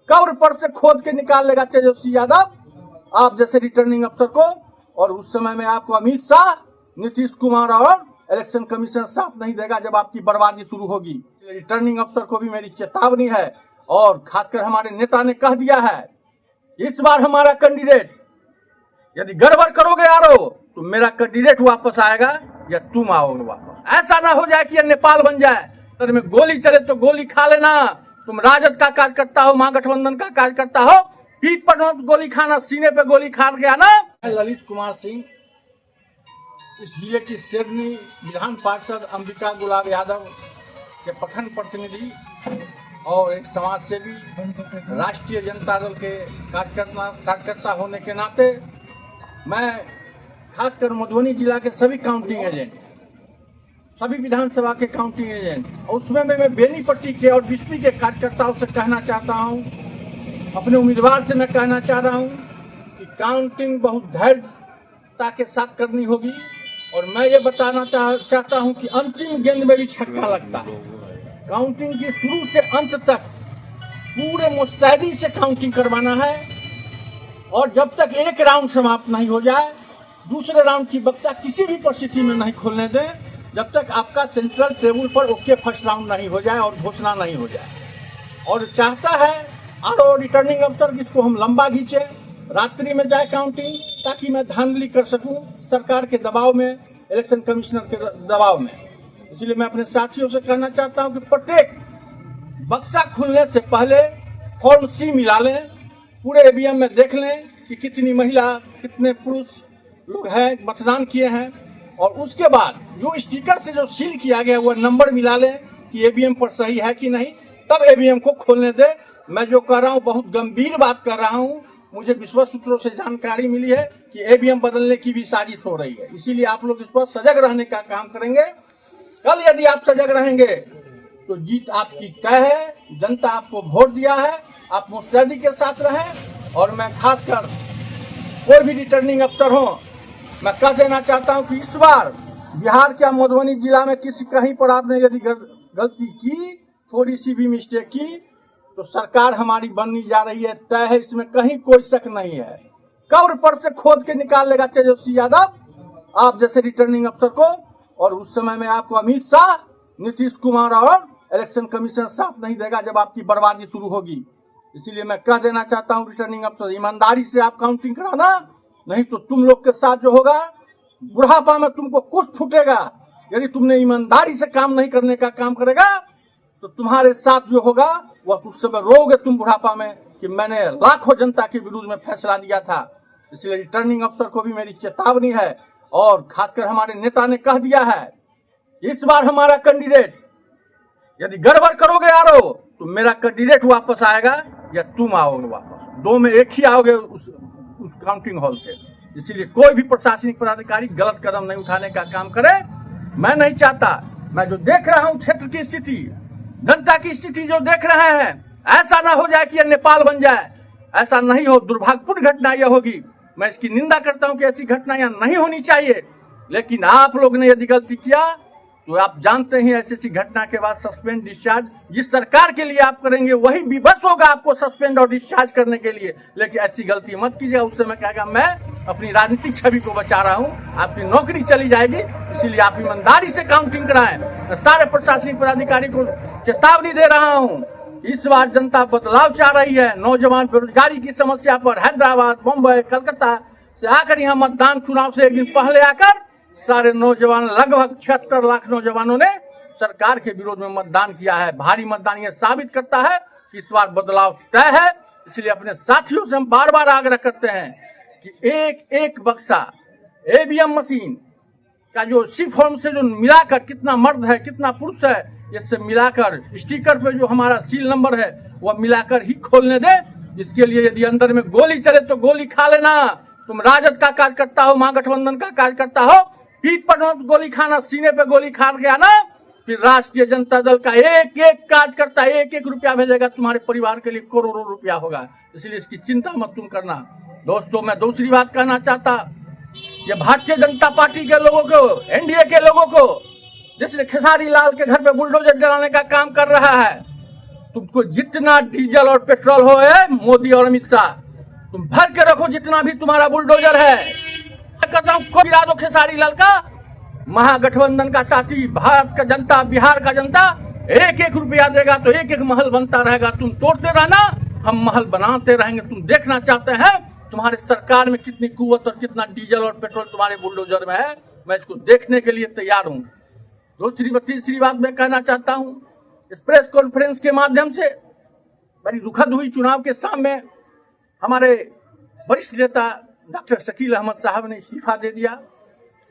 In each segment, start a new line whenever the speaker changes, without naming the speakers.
कब्र पर से खोद के निकाल लेगा तेजस्वी यादव आप जैसे रिटर्निंग अफसर को। और उस समय में आपको अमित शाह, नीतीश कुमार और इलेक्शन कमीशन साथ नहीं देगा जब आपकी बर्बादी शुरू होगी। रिटर्निंग अफसर को भी मेरी चेतावनी है और खासकर हमारे नेता ने कह दिया है इस बार हमारा कैंडिडेट यदि गड़बड़ करोगे यारो तो मेरा कैंडिडेट वापस आएगा या तुम आओगे वापस। ऐसा ना हो जाए कि ये नेपाल बन जाए, तर में गोली चले तो गोली खा लेना। तुम राजद का कार्यकर्ता हो, महागठबंधन का कार्यकर्ता हो, पीठ पर मत गोली खाना, सीने पे गोली खा गया ना। ललित कुमार सिंह इस जिले की सिडनी विधान पार्षद अंबिका गुलाब यादव के प्रखंड प्रतिनिधि और एक समाज सेवी, राष्ट्रीय जनता दल के कार्यकर्ता होने के नाते मैं खासकर मधुबनी जिला के सभी काउंटिंग एजेंट, सभी विधानसभा के काउंटिंग एजेंट और उसमें मैं बेनीपट्टी के और बिस्फी के कार्यकर्ताओं से कहना चाहता हूं, अपने उम्मीदवार से मैं कहना चाह रहा हूं कि काउंटिंग बहुत धैर्यता के साथ करनी होगी। और मैं ये बताना चाहता हूं कि अंतिम गेंद में भी छक्का लगता है। काउंटिंग की शुरू से अंत तक पूरे मुस्तैदी से काउंटिंग करवाना है और जब तक एक राउंड समाप्त नहीं हो जाए दूसरे राउंड की बक्सा किसी भी परिस्थिति में नहीं खोलने दें जब तक आपका सेंट्रल टेबल पर ओके फर्स्ट राउंड नहीं हो जाए और घोषणा नहीं हो जाए। और चाहता है और रिटर्निंग अफसर जिसको हम लंबा खींचे, रात्रि में जाए काउंटिंग ताकि मैं धांधली कर सकूं सरकार के दबाव में, इलेक्शन कमिश्नर के दबाव में। इसलिए मैं अपने साथियों से कहना चाहता हूं कि प्रत्येक बक्सा खुलने से पहले फॉर्म सी मिला लें, पूरे ईवीएम में देख लें कि कितनी महिला कितने पुरुष लोग हैं मतदान किए हैं और उसके बाद जो स्टिकर से जो सील किया गया वह नंबर मिला लें कि ईवीएम पर सही है कि नहीं, तब ईवीएम को खोलने दे। मैं जो कर रहा हूं बहुत गंभीर बात कर रहा हूं। मुझे विश्वस्त सूत्रों से जानकारी मिली है कि ईवीएम बदलने की भी साजिश हो रही है, इसीलिए आप लोग इस पर सजग रहने का काम करेंगे। कल यदि आप सजग रहेंगे तो जीत आपकी तय है। जनता आपको वोट दिया है, आप मुस्तैदी के साथ रहें। और मैं खासकर कोई भी रिटर्निंग अफसर हो, मैं कह देना चाहता हूं कि इस बार बिहार के मधुबनी जिला में किसी कहीं पर आपने यदि गलती की, थोड़ी सी भी मिस्टेक की, तो सरकार हमारी बननी जा रही है, तय है, इसमें कहीं कोई शक नहीं है। कब्र पर से खोद के निकाल लेगा तेजस्वी यादव आप जैसे रिटर्निंग अफसर को। और उस समय में आपको अमित शाह, नीतीश कुमार और इलेक्शन कमीशन साथ नहीं देगा जब आपकी बर्बादी शुरू होगी। इसीलिए मैं कह देना चाहता हूं रिटर्निंग अफसर, ईमानदारी से आप काउंटिंग कराना, नहीं तो तुम लोग के साथ जो होगा बुढ़ापा में तुमको कुछ फूटेगा। यदि तुमने ईमानदारी से काम नहीं करने का काम करेगा तो तुम्हारे साथ जो होगा वह उस समय रोगे तुम बुढ़ापा में कि मैंने लाखों जनता के विरुद्ध में फैसला लिया था। इसलिए रिटर्निंग अफसर को भी मेरी चेतावनी है और खासकर हमारे नेता ने कह दिया है इस बार हमारा कैंडिडेट यदि गड़बड़ करोगे यारो तो मेरा कैंडिडेट वापस आएगा या तुम आओगे वापस। दो में एक ही आओगे उस काउंटिंग हॉल से। इसीलिए कोई भी प्रशासनिक पदाधिकारी गलत कदम नहीं उठाने का काम करे। मैं नहीं चाहता, मैं जो देख रहा हूं क्षेत्र की स्थिति, जनता की स्थिति जो देख रहे हैं, ऐसा ना हो जाए कि ये नेपाल बन जाए। ऐसा नहीं हो, दुर्भाग्यपूर्ण घटना यह होगी। मैं इसकी निंदा करता हूं कि ऐसी घटना यहाँ नहीं होनी चाहिए। लेकिन आप लोग ने यदि गलती किया तो आप जानते हैं ऐसी घटना के बाद सस्पेंड डिस्चार्ज जिस सरकार के लिए आप करेंगे वही विवश होगा आपको सस्पेंड और डिस्चार्ज करने के लिए। लेकिन ऐसी गलती मत कीजिएगा, उससे मैं कहेगा मैं अपनी राजनीतिक छवि को बचा रहा हूं, आपकी नौकरी चली जाएगी। इसीलिए आप ईमानदारी से काउंटिंग कराएं। मैं सारे प्रशासनिक पदाधिकारी को चेतावनी दे रहा हूं, इस बार जनता बदलाव चाह रही है। नौजवान बेरोजगारी की समस्या पर हैदराबाद, मुंबई, कलकत्ता से आकर यहाँ मतदान चुनाव से एक दिन पहले आकर सारे नौजवान, लगभग 76 लाख नौजवानों ने सरकार के विरोध में मतदान किया है। भारी मतदान यह साबित करता है कि इस बार बदलाव तय है। इसलिए अपने साथियों से हम बार बार आग्रह करते हैं कि एक एक बक्सा ईवीएम मशीन का जो सी फॉर्म से जो मिलाकर कितना मर्द है कितना पुरुष है, इससे मिलाकर स्टिकर पे जो हमारा सील नंबर है वह मिलाकर ही खोलने दे। इसके लिए यदि अंदर में गोली चले तो गोली खा लेना। तुम राजद का कार्यकर्ता हो, महागठबंधन का कार्यकर्ता हो, पीठ पर मत गोली खाना, सीने पे गोली खा गया ना, फिर राष्ट्रीय जनता दल का एक एक कार्यकर्ता एक एक रुपया भेजेगा, तुम्हारे परिवार के लिए करोड़ों रुपया होगा। इसलिए इसकी चिंता मत तुम करना। दोस्तों, मैं दूसरी बात कहना चाहता, ये भारतीय जनता पार्टी के लोगों को, एनडीए के लोगों को, जिसने खेसारी लाल के घर पे बुलडोजर जलाने का काम कर रहा है, तुमको जितना डीजल और पेट्रोल हो है मोदी और अमित शाह, तुम भर के रखो जितना भी तुम्हारा बुलडोजर है। कहता हूं को गिरा दो खेसारी लाल का, महागठबंधन का साथी भारत का जनता, बिहार का जनता एक एक रुपया देगा तो एक एक महल बनता रहेगा। तुम तोड़ते रहना, हम महल बनाते रहेंगे। तुम देखना चाहते हैं तुम्हारे सरकार में कितनी कुव्वत और कितना डीजल और पेट्रोल तुम्हारे बुलडोजर में है, मैं इसको देखने के लिए तैयार हूं। तीसरी बात मैं कहना चाहता हूं, इस प्रेस कॉन्फ्रेंस के माध्यम से बड़ी दुखद हुई। चुनाव के सामने हमारे वरिष्ठ नेता डॉक्टर शकील अहमद साहब ने इस्तीफा दे दिया,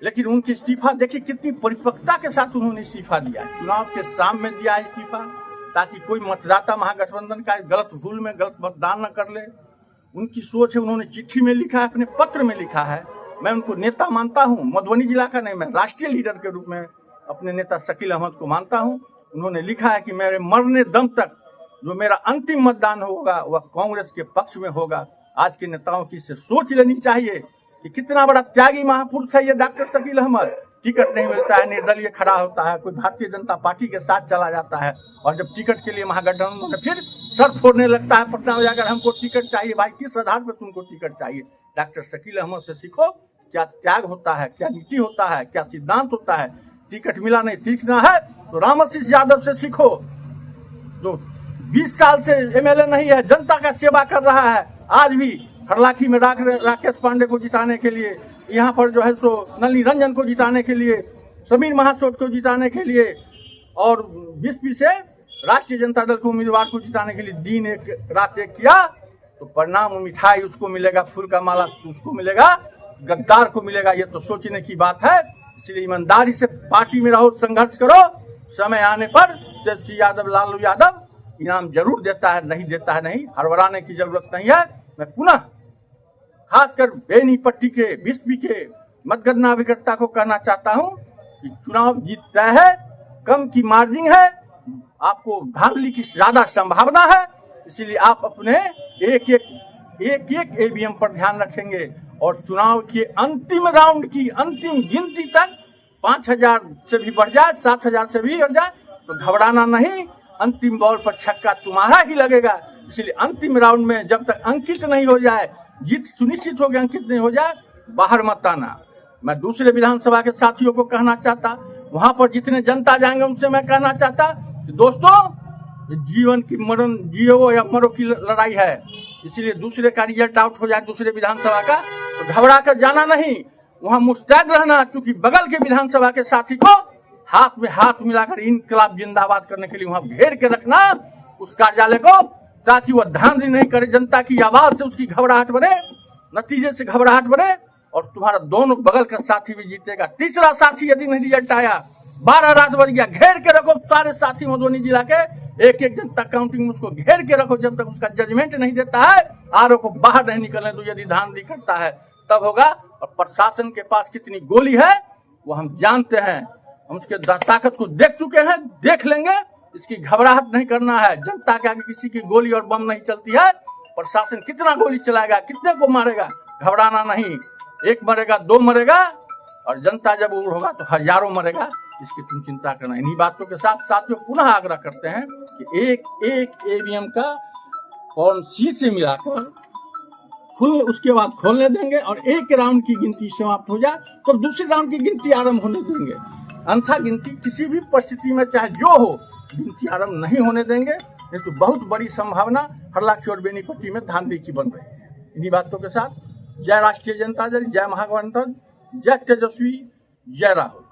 लेकिन उनकी इस्तीफा देखिए कितनी परिपक्वता के साथ उन्होंने इस्तीफा दिया। चुनाव के सामने दिया इस्तीफा ताकि कोई मतदाता महागठबंधन का गलत भूल में गलत मतदान न कर ले। उनकी सोच है, उन्होंने चिट्ठी में लिखा है, अपने पत्र में लिखा है। मैं उनको नेता मानता हूं, मधुबनी जिला का नहीं, मैं राष्ट्रीय लीडर के रूप में अपने नेता शकील अहमद को मानता हूं। उन्होंने लिखा है कि मेरे मरने दम तक जो मेरा अंतिम मतदान होगा वह कांग्रेस के पक्ष में होगा। आज के नेताओं की इससे सोच लेनी चाहिए कि कितना बड़ा त्यागी महापुरुष है ये डॉक्टर शकील अहमद। टिकट नहीं मिलता है, निर्दलीय खड़ा होता है, कोई भारतीय जनता पार्टी के साथ चला जाता है, और जब टिकट के लिए महागठबंधन में फिर सर फोड़ने लगता है पटना में जाकर, हमको टिकट चाहिए। भाई किस आधार पर तुमको टिकट चाहिए? डॉक्टर शकील अहमद से सीखो क्या त्याग होता है, क्या नीति होता है, क्या सिद्धांत होता है। टिकट मिला नहीं, सीखना है तो रामाशीष यादव से सीखो, जो 20 साल से एमएलए नहीं है, जनता का सेवा कर रहा है। आज भी हरलाखी में राकेश पांडे को जिताने के लिए, यहाँ पर जो है सो नलिनी रंजन को जिताने के लिए, समीर महासोट को जिताने के लिए, और बीसपी से राष्ट्रीय जनता दल के उम्मीदवार को जिताने के लिए दिन एक रात एक किया, तो परिणाम मिठाई उसको मिलेगा, फूल का माला उसको मिलेगा, गद्दार को मिलेगा। ये तो सोचने की बात है। इसलिए ईमानदारी से पार्टी में रहो, संघर्ष करो। समय आने पर तेजस्वी यादव, लालू यादव इनाम जरूर देता है, नहीं देता है नहीं, हड़बड़ाने की जरूरत नहीं है। मैं पुनः खासकर बेनीपट्टी के, बीसपी के मतगणना अभिकर्ता को कहना चाहता हूं कि चुनाव जीत तय है, कम की मार्जिन है, आपको धांधली की ज्यादा संभावना है। इसीलिए आप अपने एक एक ईवीएम पर ध्यान रखेंगे और चुनाव के अंतिम राउंड की अंतिम गिनती तक 5000 से भी बढ़ जाए, 7000 से भी बढ़ जाए तो घबराना नहीं। अंतिम बॉल पर छक्का तुम्हारा ही लगेगा। इसलिए अंतिम राउंड में जब तक अंकित नहीं हो जाए, जीत सुनिश्चित हो गया, अंकित नहीं हो जाए, बाहर मत आना। मैं दूसरे विधानसभा के साथियों को कहना चाहता, वहां पर जितने जनता जाएंगे उनसे मैं कहना चाहता कि दोस्तों, जीवन की मरण, जियो या मरो की लड़ाई है। इसीलिए दूसरे का रिजल्ट आउट हो जाए, दूसरे विधानसभा का, तो घबरा कर जाना नहीं, वहां मुस्तैद रहना। चूंकि बगल के विधानसभा के साथी को हाथ में हाथ मिलाकर इनकलाब जिंदाबाद करने के लिए वहां घेर के रखना उस कार्यालय को, ताकि वह धांधली नहीं करे, जनता की आवाज से उसकी घबराहट बढ़े, नतीजे से घबराहट बढ़े, और तुम्हारा दोनों बगल का साथी भी जीतेगा। तीसरा साथी यदि नहीं रिजल्ट आया, 12 रात बज गया, घेर के रखो सारे साथी मधुबनी जिला के, एक एक जनता काउंटिंग में उसको घेर के रखो। जब तक उसका जजमेंट नहीं देता है, आरओ को बाहर नहीं निकलने दो। यदि धांधली करता है तब होगा। और प्रशासन के पास कितनी गोली है वो हम जानते हैं, हम उसके ताकत को देख चुके हैं, देख लेंगे। इसकी घबराहट नहीं करना है। जनता के आगे किसी की गोली और बम नहीं चलती है। प्रशासन कितना गोली चलाएगा, कितने को मारेगा, घबराना नहीं। एक मरेगा, 2 मरेगा, और जनता जब उड़ होगा तो हजारों मरेगा। इसकी तुम चिंता करना। इन्हीं बातों के साथ साथियों पुनः आग्रह करते हैं कि एक ईवीएम का कौन सी से मिलाकर उसके बाद खोलने देंगे, और एक राउंड की गिनती समाप्त हो जाए तो दूसरे राउंड की गिनती आरंभ होने देंगे। अन्यथा गिनती किसी भी परिस्थिति में चाहे जो हो, गिनती आरंभ नहीं होने देंगे। नहीं तो बहुत बड़ी संभावना हरलाखी और बेनीपट्टी में धांधली की बन रही है। इन्हीं बातों के साथ जय राष्ट्रीय जनता दल, जय महागठबंधन, जय तेजस्वी, जय राहुल।